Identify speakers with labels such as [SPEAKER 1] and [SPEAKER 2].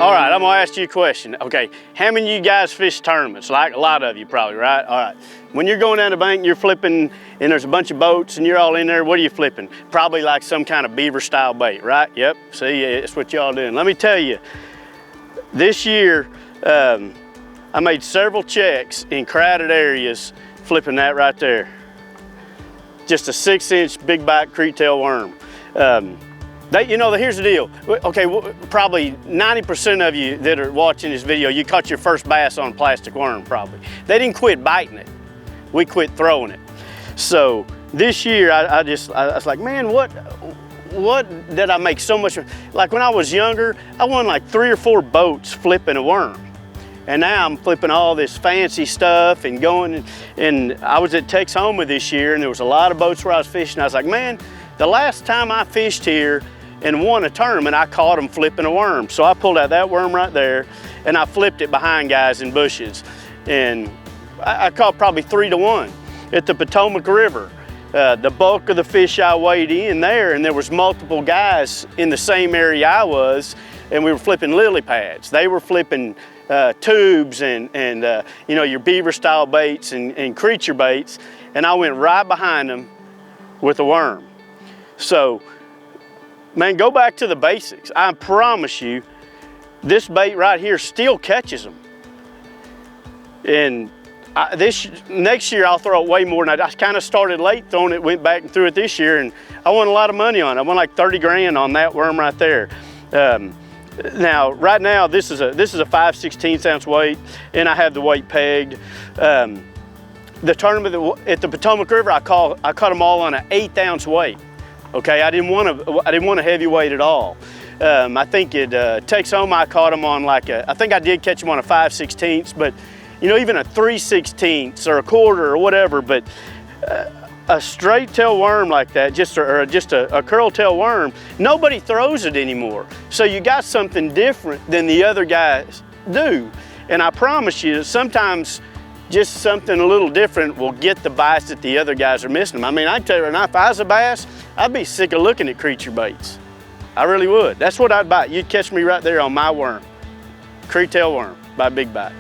[SPEAKER 1] All right, I'm gonna ask you a question. Okay, how many of you guys fish tournaments? Like a lot of you probably, right? All right. When you're going down the bank, you're flipping, and there's a bunch of boats, and you're all in there, what are you flipping? Probably like some kind of beaver style bait, right? Yep, see, it's what y'all doing. Let me tell you, this year, I made several checks in crowded areas flipping that right there. Just a 6-inch BigBite Kriet Tail Worm. You know, here's the deal. Okay, probably 90% of you that are watching this video, you caught your first bass on a plastic worm probably. They didn't quit biting it. We quit throwing it. So this year, I was like, man, what did I make so much? Like when I was younger, I won like 3 or 4 boats flipping a worm. And now I'm flipping all this fancy stuff and going, and I was at Texoma this year and there was a lot of boats where I was fishing. I was like, man, the last time I fished here and won a tournament, I caught them flipping a worm. So I pulled out that worm right there and I flipped it behind guys in bushes. And I caught probably 3 to 1 at the Potomac River. The bulk of the fish I weighed in there, and there was multiple guys in the same area I was, and we were flipping lily pads. They were flipping tubes and you know, your beaver style baits and creature baits, and I went right behind them with a worm. So, man, go back to the basics. I promise you, this bait right here still catches them. And next year I'll throw it way more than I kind of started late throwing it, went back and threw it this year, and I won a lot of money on it. I won like 30 grand on that worm right there. Now, right now, this is a 5/16 ounce weight, and I have the weight pegged. The tournament at the Potomac River, I caught them all on an 1/8 ounce weight. Okay, I didn't want a heavy weight at all. I think at Texoma I caught them on like I think I did catch them on a 5/16, but you know, even a 3/16 or a quarter or whatever. But a straight tail worm like that, just a curl tail worm, nobody throws it anymore. So you got something different than the other guys do. And I promise you, sometimes just something a little different will get the bites that the other guys are missing them. I mean, I tell you right now, if I was a bass, I'd be sick of looking at creature baits. I really would. That's what I'd bite. You'd catch me right there on my worm. Kriet Tail Worm by BigBite.